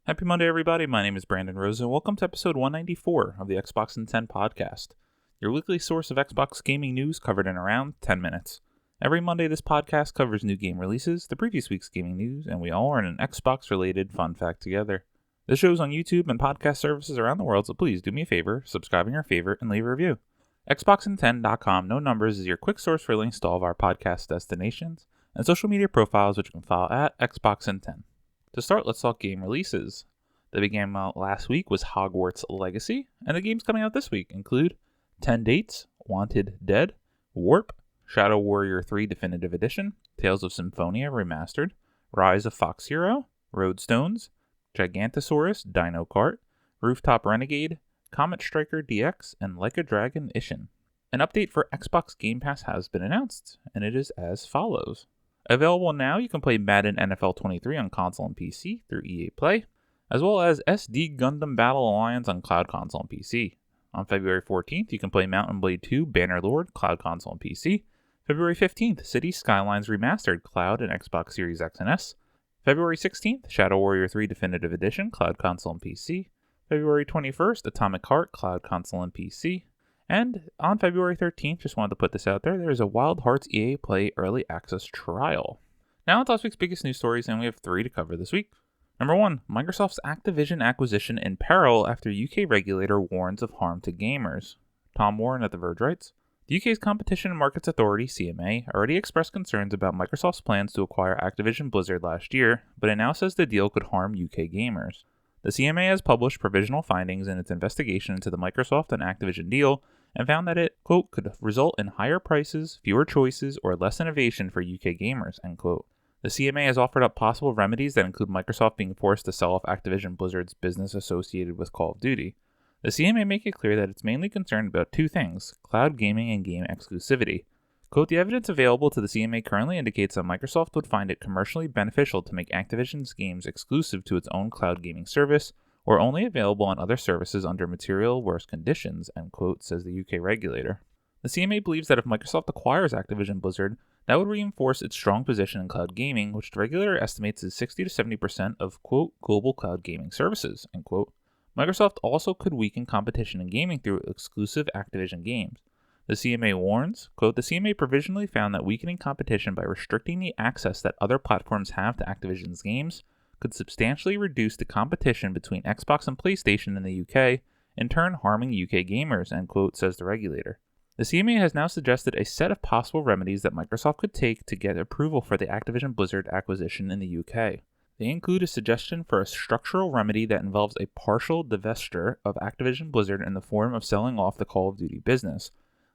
Happy Monday, everybody. My name is Brandon Rosa, and welcome to episode 194 of the Xbox in 10 podcast, your weekly source of Xbox gaming news covered in around 10 minutes. Every Monday, this podcast covers new game releases, the previous week's gaming news, and we all learn an Xbox-related fun fact together. This show's on YouTube and podcast services around the world, so please do me a favor, subscribe in your favorite, and leave a review. Xboxin10.com, no numbers, is your quick source for links to all of our podcast destinations and social media profiles, which you can follow at Xboxin10. To start, let's talk game releases. That began out last week was Hogwarts Legacy, and the games coming out this week include 10 Dates, Wanted Dead, Warp, Shadow Warrior 3 Definitive Edition, Tales of Symphonia Remastered, Rise of Fox Hero, Roadstones, Gigantosaurus Dino Kart, Rooftop Renegade, Comet Striker DX, and Like a Dragon Ishin. An update for Xbox Game Pass has been announced, and it is as follows. Available now, you can play Madden NFL 23 on console and PC through EA Play, as well as SD Gundam Battle Alliance on Cloud Console and PC. On February 14th, you can play Mount & Blade 2 Bannerlord, Cloud Console and PC. February 15th, City Skylines Remastered, Cloud and Xbox Series X and S. February 16th, Shadow Warrior 3 Definitive Edition, Cloud Console and PC. February 21st, Atomic Heart, Cloud Console and PC. And on February 13th, just wanted to put this out there's a Wild Hearts EA Play Early Access Trial. Now it's last week's biggest news stories, and we have 3 to cover this week. Number 1, Microsoft's Activision acquisition in peril after UK regulator warns of harm to gamers. Tom Warren at The Verge writes, the UK's Competition and Markets Authority, CMA, already expressed concerns about Microsoft's plans to acquire Activision Blizzard last year, but it now says the deal could harm UK gamers. The CMA has published provisional findings in its investigation into the Microsoft and Activision deal, and found that it, quote, could result in higher prices, fewer choices, or less innovation for UK gamers, end quote. The CMA has offered up possible remedies that include Microsoft being forced to sell off Activision Blizzard's business associated with Call of Duty. The CMA make it clear that it's mainly concerned about 2 things, cloud gaming and game exclusivity. Quote, the evidence available to the CMA currently indicates that Microsoft would find it commercially beneficial to make Activision's games exclusive to its own cloud gaming service, or only available on other services under material worse conditions, end quote, says the UK regulator. The CMA believes that if Microsoft acquires Activision Blizzard, that would reinforce its strong position in cloud gaming, which the regulator estimates is 60 to 70% of, quote, global cloud gaming services, end quote. Microsoft also could weaken competition in gaming through exclusive Activision games. The CMA warns, quote, the CMA provisionally found that weakening competition by restricting the access that other platforms have to Activision's games could substantially reduce the competition between Xbox and PlayStation in the UK, in turn harming UK gamers, end quote, says the regulator. The CMA has now suggested a set of possible remedies that Microsoft could take to get approval for the Activision Blizzard acquisition in the UK. They include a suggestion for a structural remedy that involves a partial divestiture of Activision Blizzard in the form of selling off the Call of Duty business.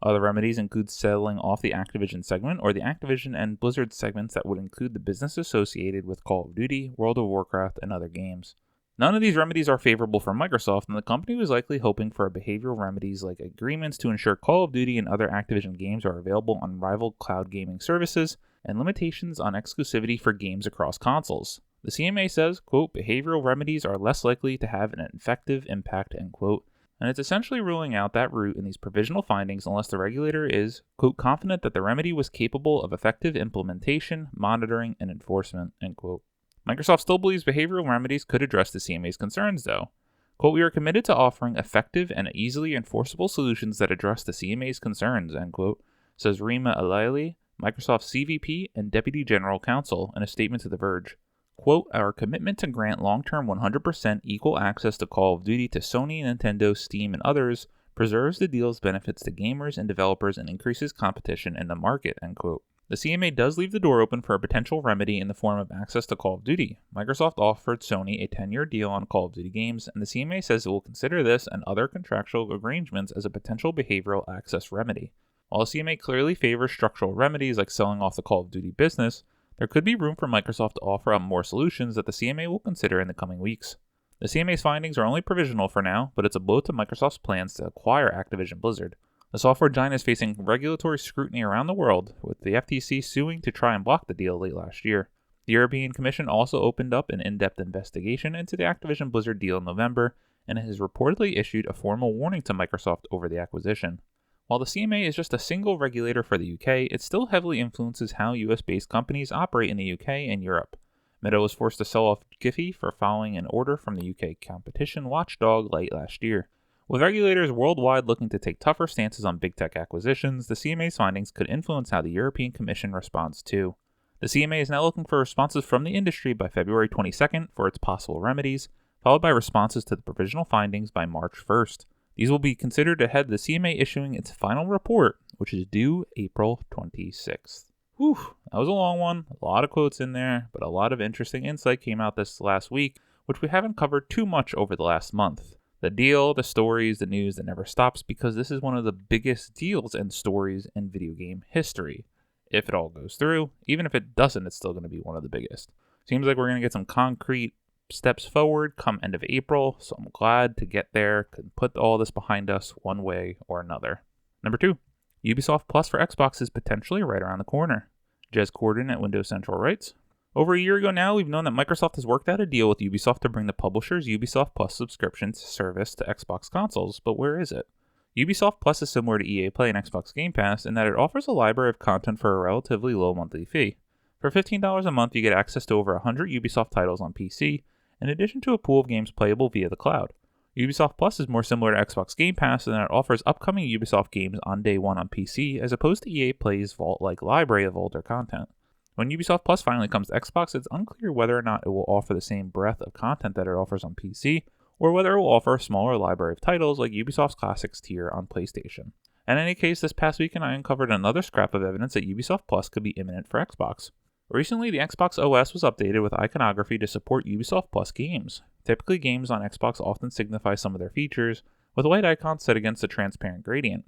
Other remedies include selling off the Activision segment or the Activision and Blizzard segments that would include the business associated with Call of Duty, World of Warcraft, and other games. None of these remedies are favorable for Microsoft, and the company was likely hoping for behavioral remedies like agreements to ensure Call of Duty and other Activision games are available on rival cloud gaming services, and limitations on exclusivity for games across consoles. The CMA says, quote, behavioral remedies are less likely to have an effective impact, end quote, and it's essentially ruling out that route in these provisional findings unless the regulator is, quote, confident that the remedy was capable of effective implementation, monitoring, and enforcement, end quote. Microsoft still believes behavioral remedies could address the CMA's concerns, though. Quote, we are committed to offering effective and easily enforceable solutions that address the CMA's concerns, end quote, says Rima Alaili, Microsoft's CVP and Deputy General Counsel, in a statement to The Verge. Quote, our commitment to grant long-term 100% equal access to Call of Duty to Sony, Nintendo, Steam, and others preserves the deal's benefits to gamers and developers and increases competition in the market, end quote. The CMA does leave the door open for a potential remedy in the form of access to Call of Duty. Microsoft offered Sony a 10-year deal on Call of Duty games, and the CMA says it will consider this and other contractual arrangements as a potential behavioral access remedy. While the CMA clearly favors structural remedies like selling off the Call of Duty business, there could be room for Microsoft to offer up more solutions that the CMA will consider in the coming weeks. The CMA's findings are only provisional for now, but it's a blow to Microsoft's plans to acquire Activision Blizzard. The software giant is facing regulatory scrutiny around the world, with the FTC suing to try and block the deal late last year. The European Commission also opened up an in-depth investigation into the Activision Blizzard deal in November, and has reportedly issued a formal warning to Microsoft over the acquisition. While the CMA is just a single regulator for the UK, it still heavily influences how US-based companies operate in the UK and Europe. Meta was forced to sell off Giphy for following an order from the UK competition watchdog late last year. With regulators worldwide looking to take tougher stances on big tech acquisitions, the CMA's findings could influence how the European Commission responds too. The CMA is now looking for responses from the industry by February 22nd for its possible remedies, followed by responses to the provisional findings by March 1st. These will be considered ahead of the CMA issuing its final report, which is due April 26th. Whew, that was a long one, a lot of quotes in there, but a lot of interesting insight came out this last week, which we haven't covered too much over the last month. The deal, the stories, the news that never stops, because this is one of the biggest deals and stories in video game history. If it all goes through, even if it doesn't, it's still going to be one of the biggest. Seems like we're going to get some concrete steps forward come end of April, so I'm glad to get there, can put all this behind us one way or another. Number 2, Ubisoft Plus for Xbox is potentially right around the corner. Jez Corden at Windows Central writes, over a year ago now, we've known that Microsoft has worked out a deal with Ubisoft to bring the publisher's Ubisoft Plus subscription service to Xbox consoles, but where is it? Ubisoft Plus is similar to EA Play and Xbox Game Pass in that it offers a library of content for a relatively low monthly fee. For $15 a month, you get access to over 100 Ubisoft titles on PC, in addition to a pool of games playable via the cloud. Ubisoft Plus is more similar to Xbox Game Pass in that it offers upcoming Ubisoft games on day one on PC, as opposed to EA Play's vault-like library of older content. When Ubisoft Plus finally comes to Xbox, it's unclear whether or not it will offer the same breadth of content that it offers on PC, or whether it will offer a smaller library of titles like Ubisoft's Classics tier on PlayStation. In any case, this past weekend I uncovered another scrap of evidence that Ubisoft Plus could be imminent for Xbox. Recently, the Xbox OS was updated with iconography to support Ubisoft Plus games. Typically, games on Xbox often signify some of their features, with white icons set against a transparent gradient.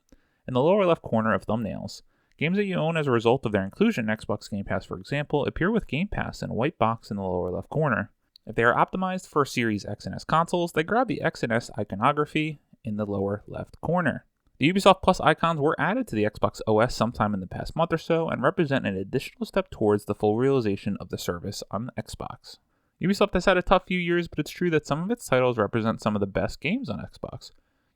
In the lower left corner of thumbnails, games that you own as a result of their inclusion in Xbox Game Pass, for example, appear with Game Pass in a white box in the lower left corner. If they are optimized for Series X and S consoles, they grab the X and S iconography in the lower left corner. The Ubisoft Plus icons were added to the Xbox OS sometime in the past month or so and represent an additional step towards the full realization of the service on Xbox. Ubisoft has had a tough few years, but it's true that some of its titles represent some of the best games on Xbox.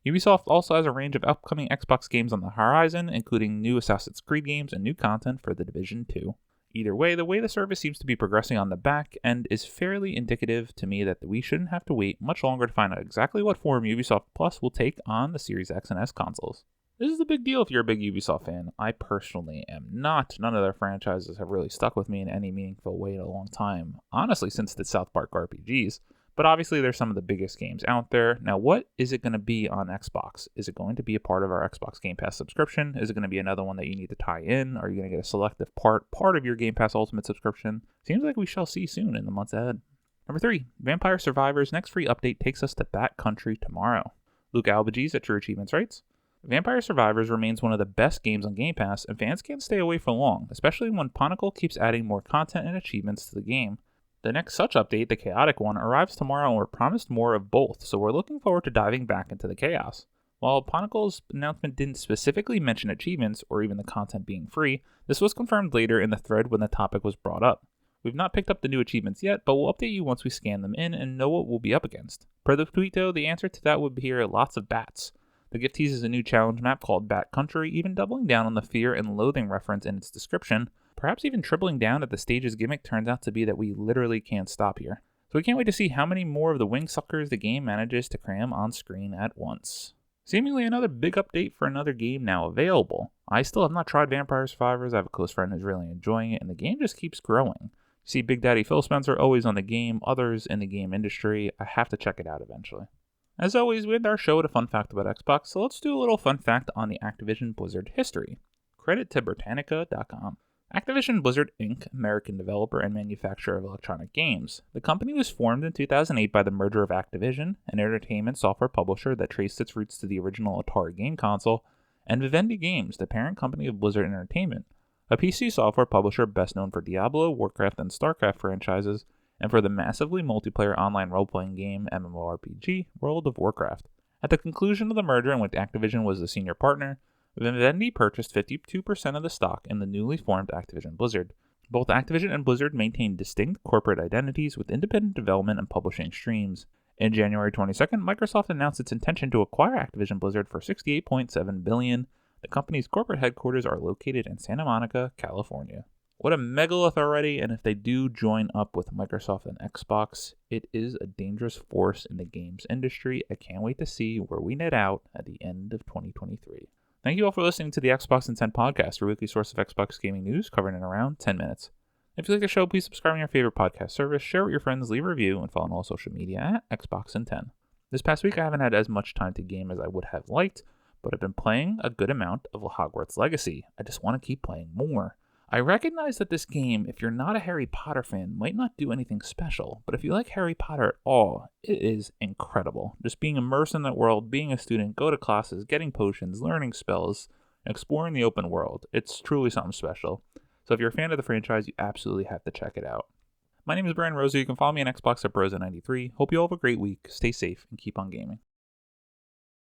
Ubisoft also has a range of upcoming Xbox games on the horizon, including new Assassin's Creed games and new content for The Division 2. Either way, the way the service seems to be progressing on the back end is fairly indicative to me that we shouldn't have to wait much longer to find out exactly what form Ubisoft Plus will take on the Series X and S consoles. This is a big deal if you're a big Ubisoft fan. I personally am not. None of their franchises have really stuck with me in any meaningful way in a long time, honestly since the South Park RPGs. But obviously they're some of the biggest games out there. Now, what is it going to be on Xbox? Is it going to be a part of our Xbox Game Pass subscription? Is it going to be another one that you need to tie in? Are you going to get a selective part of your Game Pass Ultimate subscription? Seems like we shall see soon in the months ahead. Number 3, Vampire Survivors' next free update takes us to Bat Country tomorrow. Luke Albagees at True Achievements writes, Vampire Survivors remains one of the best games on Game Pass, and fans can't stay away for long, especially when Pinnacle keeps adding more content and achievements to the game. The next such update, the Chaotic one, arrives tomorrow and we're promised more of both, so we're looking forward to diving back into the chaos. While Pinnacle's announcement didn't specifically mention achievements or even the content being free, this was confirmed later in the thread when the topic was brought up. We've not picked up the new achievements yet, but we'll update you once we scan them in and know what we'll be up against. Per the tweet though, the answer to that would be lots of bats. The gift teases a new challenge map called Bat Country, even doubling down on the fear and loathing reference in its description, perhaps even tripling down that the stage's gimmick turns out to be that we literally can't stop here. So we can't wait to see how many more of the wing suckers the game manages to cram on screen at once. Seemingly another big update for another game now available. I still have not tried Vampire Survivors. I have a close friend who's really enjoying it, and the game just keeps growing. You see Big Daddy Phil Spencer always on the game, others in the game industry. I have to check it out eventually. As always, we end our show with a fun fact about Xbox, so let's do a little fun fact on the Activision Blizzard history. Credit to Britannica.com. Activision Blizzard Inc., American developer and manufacturer of electronic games. The company was formed in 2008 by the merger of Activision, an entertainment software publisher that traced its roots to the original Atari game console, and Vivendi Games, the parent company of Blizzard Entertainment, a PC software publisher best known for Diablo, Warcraft, and StarCraft franchises, and for the massively multiplayer online role-playing game MMORPG World of Warcraft. At the conclusion of the merger in which Activision was the senior partner, Vivendi purchased 52% of the stock in the newly formed Activision Blizzard. Both Activision and Blizzard maintained distinct corporate identities with independent development and publishing streams. In January 22nd, Microsoft announced its intention to acquire Activision Blizzard for $68.7 billion. The company's corporate headquarters are located in Santa Monica, California. What a megalith already, and if they do join up with Microsoft and Xbox, it is a dangerous force in the games industry. I can't wait to see where we net out at the end of 2023. Thank you all for listening to the Xbox in 10 podcast, your weekly source of Xbox gaming news covered in around 10 minutes. If you like the show, please subscribe on your favorite podcast service, share it with your friends, leave a review, and follow on all social media at Xbox in 10. This past week, I haven't had as much time to game as I would have liked, but I've been playing a good amount of Hogwarts Legacy. I just want to keep playing more. I recognize that this game, if you're not a Harry Potter fan, might not do anything special, but if you like Harry Potter at all, it is incredible. Just being immersed in that world, being a student, go to classes, getting potions, learning spells, exploring the open world, it's truly something special. So if you're a fan of the franchise, you absolutely have to check it out. My name is Brian Rosa. You can follow me on Xbox at Brosa93. Hope you all have a great week, stay safe, and keep on gaming.